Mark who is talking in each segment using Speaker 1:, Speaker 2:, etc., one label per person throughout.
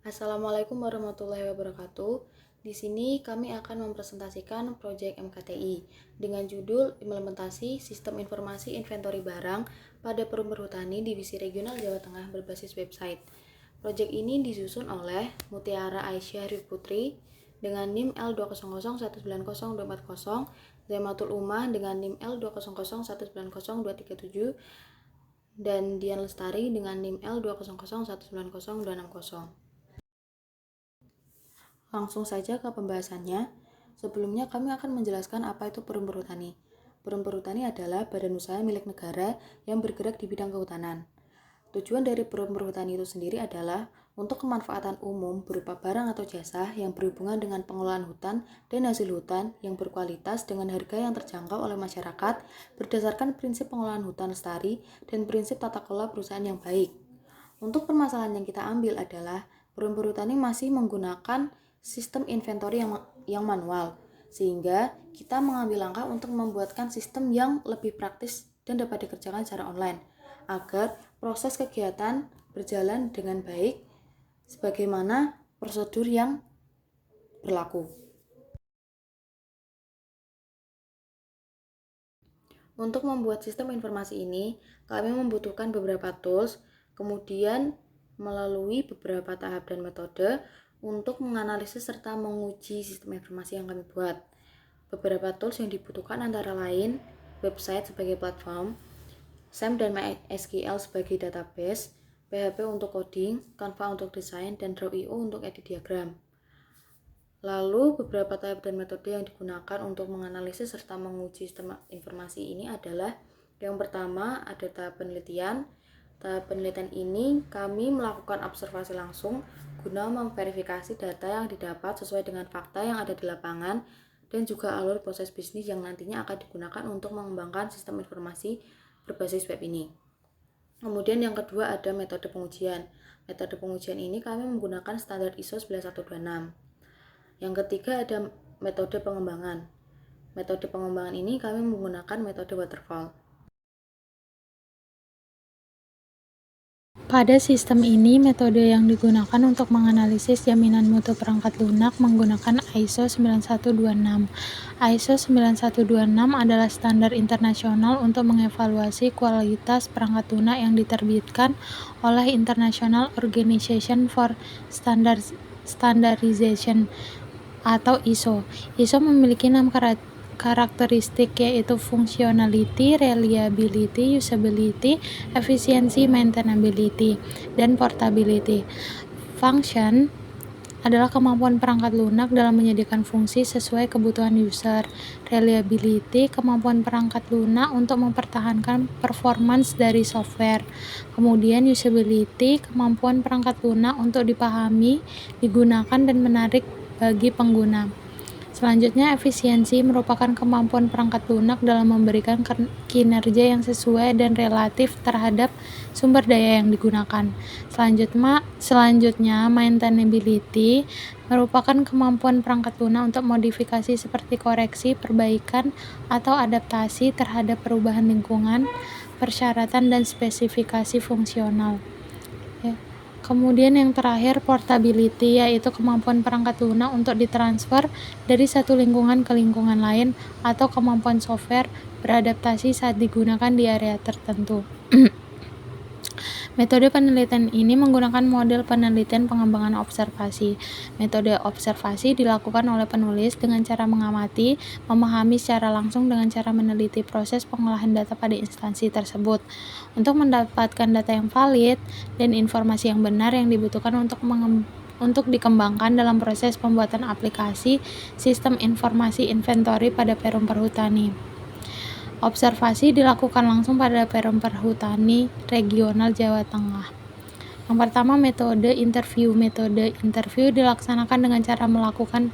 Speaker 1: Assalamualaikum warahmatullahi wabarakatuh. Di sini kami akan mempresentasikan proyek MKTI dengan judul Implementasi Sistem Informasi Inventory Barang pada Perum Perhutani Divisi Regional Jawa Tengah berbasis website. Proyek ini disusun oleh Mutiara Aisyah Putri dengan NIM L200190240, Zaimatul Umah dengan NIM L200190237, dan Dian Lestari dengan NIM L200190260. Langsung saja ke pembahasannya. Sebelumnya kami akan menjelaskan apa itu Perum Perhutani. Perum Perhutani adalah badan usaha milik negara yang bergerak di bidang kehutanan. Tujuan dari Perum Perhutani itu sendiri adalah untuk kemanfaatan umum berupa barang atau jasa yang berhubungan dengan pengelolaan hutan dan hasil hutan yang berkualitas dengan harga yang terjangkau oleh masyarakat berdasarkan prinsip pengelolaan hutan lestari dan prinsip tata kelola perusahaan yang baik. Untuk permasalahan yang kita ambil adalah Perum Perhutani masih menggunakan sistem inventory yang manual, sehingga kita mengambil langkah untuk membuatkan sistem yang lebih praktis dan dapat dikerjakan secara online, agar proses kegiatan berjalan dengan baik sebagaimana prosedur yang berlaku. Untuk membuat sistem informasi ini, kami membutuhkan beberapa tools, kemudian melalui beberapa tahap dan metode untuk menganalisis serta menguji sistem informasi yang kami buat. Beberapa tools yang dibutuhkan antara lain website sebagai platform, SAM dan MySQL sebagai database, PHP untuk coding, Canva untuk desain, dan Draw.io untuk edit diagram. Lalu beberapa tahap dan metode yang digunakan untuk menganalisis serta menguji sistem informasi ini adalah yang pertama ada tahap penelitian. Tahap penelitian ini kami melakukan observasi langsung guna memverifikasi data yang didapat sesuai dengan fakta yang ada di lapangan dan juga alur proses bisnis yang nantinya akan digunakan untuk mengembangkan sistem informasi berbasis web ini. Kemudian yang kedua ada metode pengujian. Metode pengujian ini kami menggunakan standar ISO 19126. Yang ketiga ada metode pengembangan. Metode pengembangan ini kami menggunakan metode waterfall.
Speaker 2: Pada sistem ini, metode yang digunakan untuk menganalisis jaminan mutu perangkat lunak menggunakan ISO 9126. ISO 9126 adalah standar internasional untuk mengevaluasi kualitas perangkat lunak yang diterbitkan oleh International Organization for Standardization atau ISO. ISO memiliki 6 karakteristik, yaitu functionality, reliability, usability, efficiency, maintainability, dan portability. Function adalah kemampuan perangkat lunak dalam menyediakan fungsi sesuai kebutuhan user. Reliability, kemampuan perangkat lunak untuk mempertahankan performance dari software. Kemudian usability, kemampuan perangkat lunak untuk dipahami, digunakan, dan menarik bagi pengguna. Selanjutnya, efisiensi merupakan kemampuan perangkat lunak dalam memberikan kinerja yang sesuai dan relatif terhadap sumber daya yang digunakan. Selanjutnya, maintainability merupakan kemampuan perangkat lunak untuk modifikasi seperti koreksi, perbaikan, atau adaptasi terhadap perubahan lingkungan, persyaratan, dan spesifikasi fungsional. Kemudian yang terakhir, portability, yaitu kemampuan perangkat lunak untuk ditransfer dari satu lingkungan ke lingkungan lain atau kemampuan software beradaptasi saat digunakan di area tertentu. Metode penelitian ini menggunakan model penelitian pengembangan observasi. Metode observasi dilakukan oleh penulis dengan cara mengamati, memahami secara langsung dengan cara meneliti proses pengolahan data pada instansi tersebut. Untuk mendapatkan data yang valid dan informasi yang benar yang dibutuhkan untuk dikembangkan dalam proses pembuatan aplikasi sistem informasi inventory pada Perum Perhutani. Observasi dilakukan langsung pada Perum Perhutani Regional Jawa Tengah. Yang pertama, metode interview. Metode interview dilaksanakan dengan cara melakukan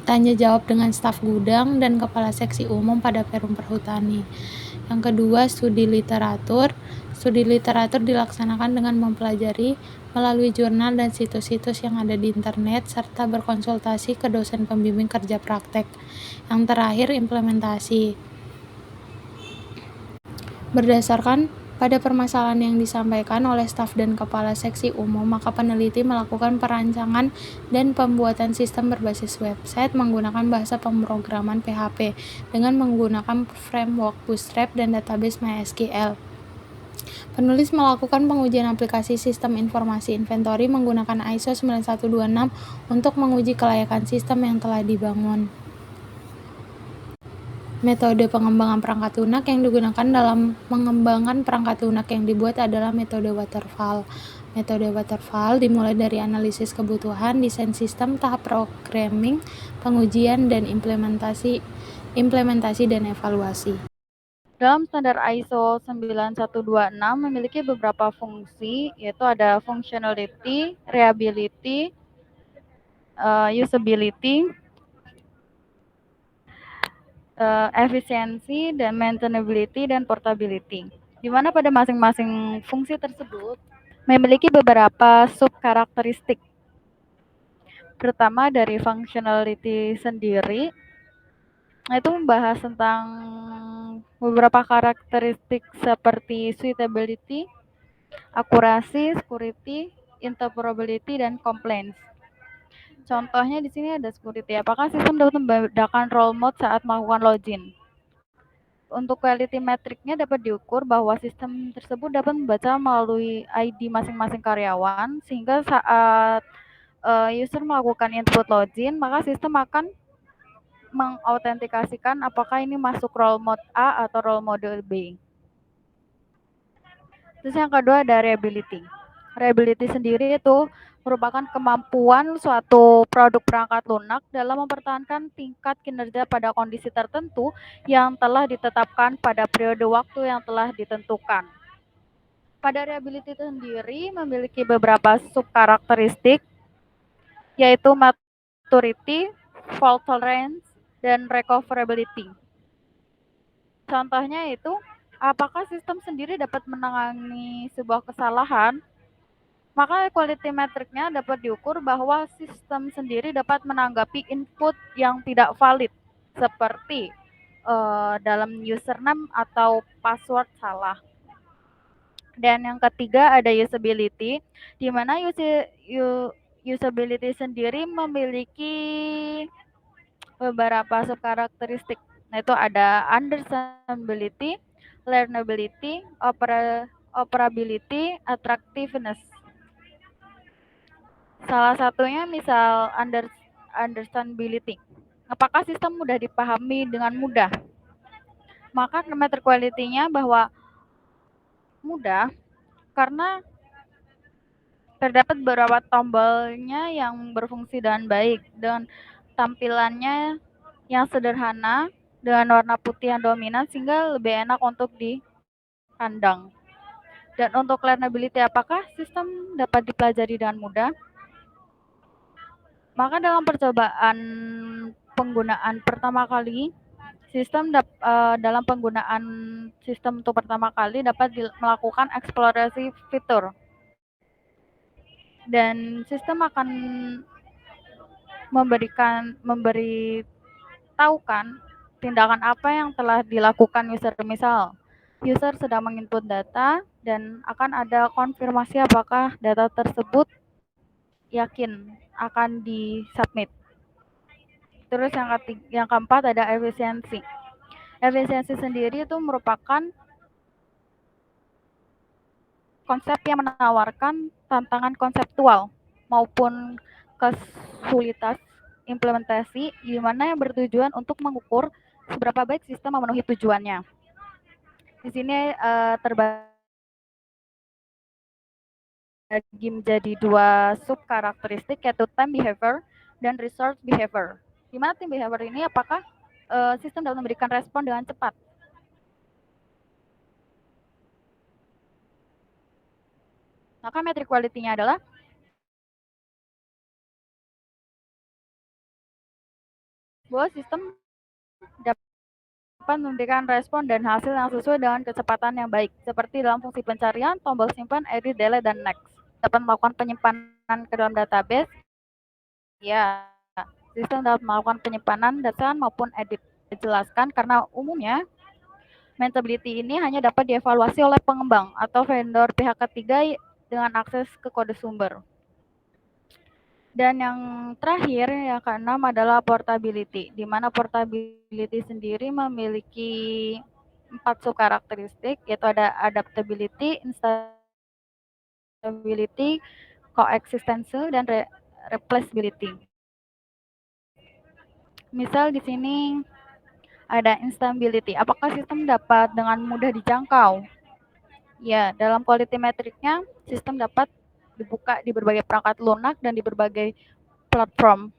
Speaker 2: tanya jawab dengan staf gudang dan kepala seksi umum pada Perum Perhutani. Yang kedua, studi literatur. Studi literatur dilaksanakan dengan mempelajari melalui jurnal dan situs-situs yang ada di internet serta berkonsultasi ke dosen pembimbing kerja praktek. Yang terakhir, implementasi. Berdasarkan Pada permasalahan yang disampaikan oleh staf dan kepala seksi umum, maka peneliti melakukan perancangan dan pembuatan sistem berbasis website menggunakan bahasa pemrograman PHP dengan menggunakan framework Bootstrap dan database MySQL. Penulis melakukan pengujian aplikasi sistem informasi inventory menggunakan ISO 9126 untuk menguji kelayakan sistem yang telah dibangun. Metode pengembangan perangkat lunak yang digunakan dalam mengembangkan perangkat lunak yang dibuat adalah metode waterfall. Metode waterfall dimulai dari analisis kebutuhan, desain sistem, tahap programming, pengujian, dan implementasi dan evaluasi. Dalam standar ISO 9126 memiliki beberapa fungsi, yaitu ada functionality, reliability, usability, efisiensi, dan maintainability dan portability. Di mana pada masing-masing fungsi tersebut memiliki beberapa subkarakteristik. Pertama dari functionality sendiri, itu membahas tentang beberapa karakteristik seperti suitability, akurasi, security, interoperability, dan compliance. Contohnya di sini ada security. Apakah sistem dapat membedakan role mode saat melakukan login? Untuk quality metricnya dapat diukur bahwa sistem tersebut dapat membaca melalui ID masing-masing karyawan, sehingga saat user melakukan input login, maka sistem akan mengautentikasikan apakah ini masuk role mode A atau role mode B. Terus yang kedua ada reliability. Reliability sendiri itu merupakan kemampuan suatu produk perangkat lunak dalam mempertahankan tingkat kinerja pada kondisi tertentu yang telah ditetapkan pada periode waktu yang telah ditentukan. Pada reliability itu sendiri memiliki beberapa subkarakteristik, yaitu maturity, fault tolerance, dan recoverability. Contohnya itu, apakah sistem sendiri dapat menangani sebuah kesalahan? Maka quality metricnya dapat diukur bahwa sistem sendiri dapat menanggapi input yang tidak valid, seperti dalam username atau password salah. Dan yang ketiga ada usability, di mana usability sendiri memiliki beberapa subkarakteristik. Nah, itu ada understandability, learnability, operability, attractiveness. Salah satunya misal understandability. Apakah sistem mudah dipahami dengan mudah? Maka metric quality-nya bahwa mudah karena terdapat beberapa tombolnya yang berfungsi dengan baik dan tampilannya yang sederhana dengan warna putih yang dominan sehingga lebih enak untuk dipandang. Dan untuk learnability, apakah sistem dapat dipelajari dengan mudah? Maka dalam percobaan penggunaan pertama kali, dalam penggunaan sistem untuk pertama kali dapat melakukan eksplorasi fitur. Dan sistem akan memberitahukan tindakan apa yang telah dilakukan user. Misal, user sedang menginput data dan akan ada konfirmasi apakah data tersebut yakin akan disubmit. Terus yang keempat ada efisiensi. Efisiensi sendiri itu merupakan konsep yang menawarkan tantangan konseptual maupun kesulitan implementasi, di mana yang bertujuan untuk mengukur seberapa baik sistem memenuhi tujuannya. Di sini terbagi menjadi dua subkarakteristik, yaitu time behavior dan resource behavior. Di mana time behavior ini apakah sistem dapat memberikan respon dengan cepat. Maka metric quality-nya adalah bahwa sistem dapat memberikan respon dan hasil yang sesuai dengan kecepatan yang baik, seperti dalam fungsi pencarian, tombol simpan, edit, delete, dan next. Dapat melakukan penyimpanan ke dalam database. Ya, sistem dapat melakukan penyimpanan data maupun edit. Dijelaskan karena umumnya
Speaker 3: Maintainability ini hanya dapat dievaluasi oleh pengembang atau vendor pihak ketiga dengan akses ke kode sumber. Dan yang terakhir, yang keenam adalah portability, di mana portability sendiri memiliki 4 subkarakteristik, yaitu ada adaptability, instability, coexistence, dan replaceability. Misal di sini ada instability. Apakah sistem dapat dengan mudah dijangkau? Ya, dalam quality metricnya, sistem dapat dibuka di berbagai perangkat lunak dan di berbagai platform.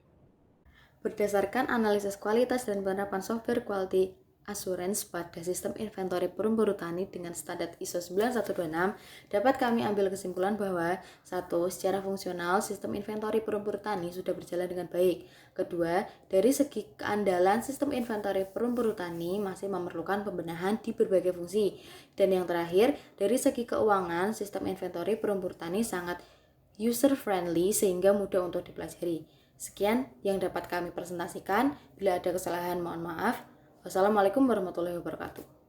Speaker 1: Berdasarkan analisis kualitas dan penerapan software quality assurance pada sistem inventory perumbu tani dengan standar ISO 9126, dapat kami ambil kesimpulan bahwa 1. Secara fungsional, sistem inventory perumbu tani sudah berjalan dengan baik. Kedua, dari segi keandalan, sistem inventory perumbu tani masih memerlukan pembenahan di berbagai fungsi. Dan yang terakhir, dari segi keuangan, sistem inventory perumbu tani sangat user-friendly sehingga mudah untuk dipelajari. Sekian yang dapat kami presentasikan. Bila ada kesalahan, mohon maaf. Wassalamualaikum warahmatullahi wabarakatuh.